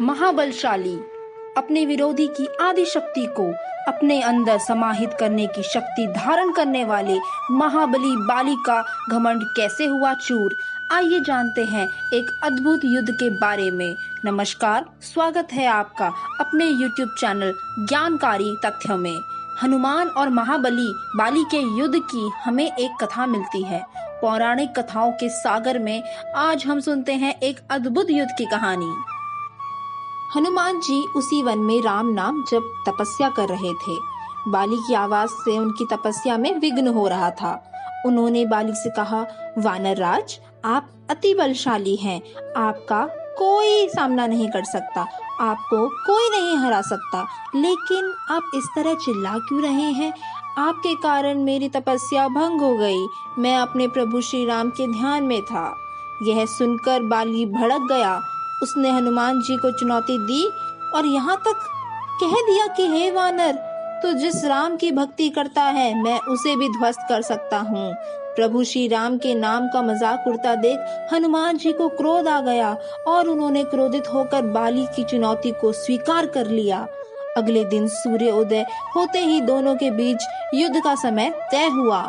महाबलशाली, अपने विरोधी की आदि शक्ति को अपने अंदर समाहित करने की शक्ति धारण करने वाले महाबली बाली का घमंड कैसे हुआ चूर। आइए जानते हैं एक अद्भुत युद्ध के बारे में। नमस्कार, स्वागत है आपका अपने YouTube चैनल ज्ञानकारी तथ्य में। हनुमान और महाबली बाली के युद्ध की हमें एक कथा मिलती है। पौराणिक कथाओं के सागर में आज हम सुनते हैं एक अद्भुत युद्ध की कहानी। हनुमान जी उसी वन में राम नाम जप तपस्या कर रहे थे। बाली की आवाज से उनकी तपस्या में विघ्न हो रहा था। उन्होंने बाली से कहा, वानर राज, आप अति बलशाली हैं, आपका कोई सामना नहीं कर सकता, आपको कोई नहीं हरा सकता, लेकिन आप इस तरह चिल्ला क्यों रहे हैं? आपके कारण मेरी तपस्या भंग हो गई। मैं अपने प्रभु श्री राम के ध्यान में था। यह सुनकर बाली भड़क गया। उसने हनुमान जी को चुनौती दी और यहाँ तक कह दिया कि हे वानर, तू जिस राम की भक्ति करता है मैं उसे भी ध्वस्त कर सकता हूँ। प्रभु श्री राम के नाम का मजाक उड़ता देख हनुमान जी को क्रोध आ गया और उन्होंने क्रोधित होकर बाली की चुनौती को स्वीकार कर लिया। अगले दिन सूर्य उदय होते ही दोनों के बीच युद्ध का समय तय हुआ।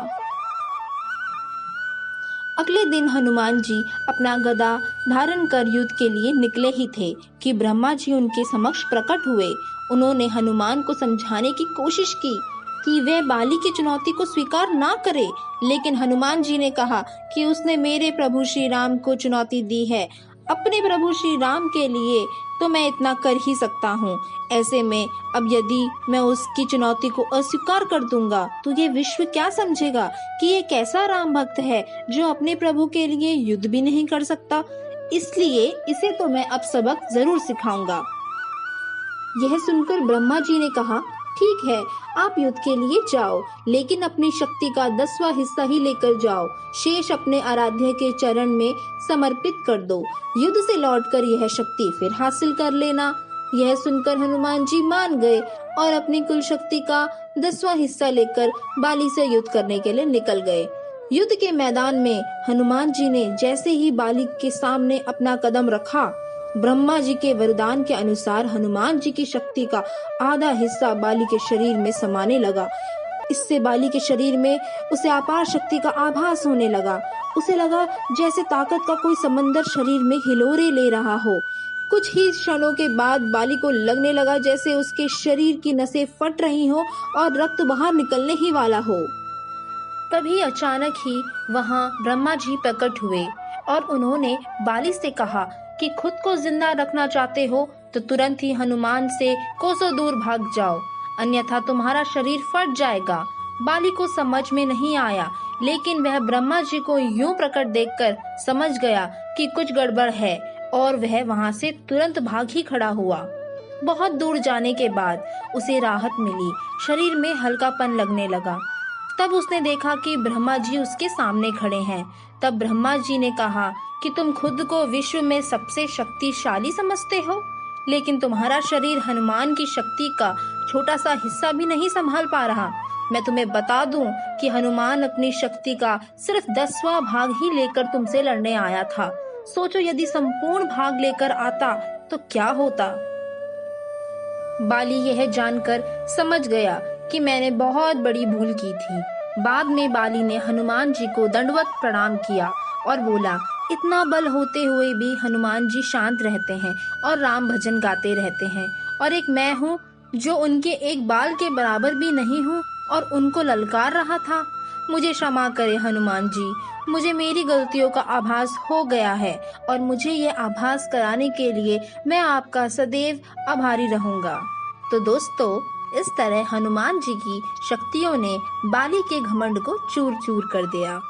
अगले दिन हनुमान जी अपना गदा धारण कर युद्ध के लिए निकले ही थे कि ब्रह्मा जी उनके समक्ष प्रकट हुए। उन्होंने हनुमान को समझाने की कोशिश की कि वह बाली की चुनौती को स्वीकार ना करे, लेकिन हनुमान जी ने कहा कि उसने मेरे प्रभु श्री राम को चुनौती दी है। अपने प्रभु श्री राम के लिए तो मैं इतना कर ही सकता हूँ। ऐसे में अब यदि मैं उसकी चुनौती को अस्वीकार कर दूंगा तो ये विश्व क्या समझेगा कि ये कैसा राम भक्त है जो अपने प्रभु के लिए युद्ध भी नहीं कर सकता। इसलिए इसे तो मैं अब सबक जरूर सिखाऊंगा। यह सुनकर ब्रह्मा जी ने कहा, ठीक है, आप युद्ध के लिए जाओ, लेकिन अपनी शक्ति का 10वां हिस्सा ही लेकर जाओ। शेष अपने आराध्य के चरण में समर्पित कर दो। युद्ध से लौटकर यह शक्ति फिर हासिल कर लेना। यह सुनकर हनुमान जी मान गए और अपनी कुल शक्ति का 10वां हिस्सा लेकर बाली से युद्ध करने के लिए निकल गए। युद्ध के मैदान में हनुमान जी ने जैसे ही बाली के सामने अपना कदम रखा, ब्रह्मा जी के वरदान के अनुसार हनुमान जी की शक्ति का आधा हिस्सा बाली के शरीर में समाने लगा। इससे बाली के शरीर में उसे अपार शक्ति का आभास होने लगा। उसे लगा जैसे ताकत का कोई समंदर शरीर में हिलोरे ले रहा हो। कुछ ही क्षणों के बाद बाली को लगने लगा जैसे उसके शरीर की नसें फट रही हो और रक्त बाहर निकलने ही वाला हो। तभी अचानक ही वहाँ ब्रह्मा जी प्रकट हुए और उन्होंने बाली से कहा कि खुद को जिंदा रखना चाहते हो तो तुरंत ही हनुमान से कोसों दूर भाग जाओ, अन्यथा तुम्हारा शरीर फट जाएगा। बाली को समझ में नहीं आया, लेकिन वह ब्रह्मा जी को यूं प्रकट देखकर समझ गया कि कुछ गड़बड़ है और वह वहां से तुरंत भाग ही खड़ा हुआ। बहुत दूर जाने के बाद उसे राहत मिली, शरीर में हल्कापन लगने लगा। तब उसने देखा कि ब्रह्मा जी उसके सामने खड़े हैं। तब ब्रह्मा जी ने कहा कि तुम खुद को विश्व में सबसे शक्तिशाली समझते हो, लेकिन तुम्हारा शरीर हनुमान की शक्ति का छोटा सा हिस्सा भी नहीं संभाल पा रहा। मैं तुम्हें बता दूं कि हनुमान अपनी शक्ति का सिर्फ 10वां भाग ही लेकर तुमसे लड़ने आया था। सोचो यदि संपूर्ण भाग लेकर आता तो क्या होता। बाली यह जानकर समझ गया कि मैंने बहुत बड़ी भूल की थी। बाद में बाली ने हनुमान जी को दंडवत प्रणाम किया और बोला, इतना बल होते हुए भी हनुमान जी शांत रहते हैं और राम भजन गाते रहते हैं, और एक मैं हूँ जो उनके एक बाल के बराबर भी नहीं हूँ और उनको ललकार रहा था। मुझे क्षमा करे हनुमान जी, मुझे मेरी गलतियों का आभास हो गया है और मुझे ये आभास कराने के लिए मैं आपका सदैव आभारी रहूंगा। तो दोस्तों, इस तरह हनुमान जी की शक्तियों ने बाली के घमंड को चूर चूर कर दिया।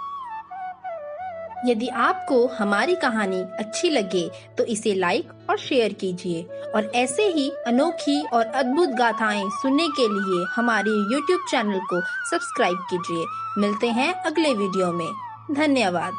यदि आपको हमारी कहानी अच्छी लगे तो इसे लाइक और शेयर कीजिए, और ऐसे ही अनोखी और अद्भुत गाथाएं सुनने के लिए हमारे YouTube चैनल को सब्सक्राइब कीजिए। मिलते हैं अगले वीडियो में। धन्यवाद।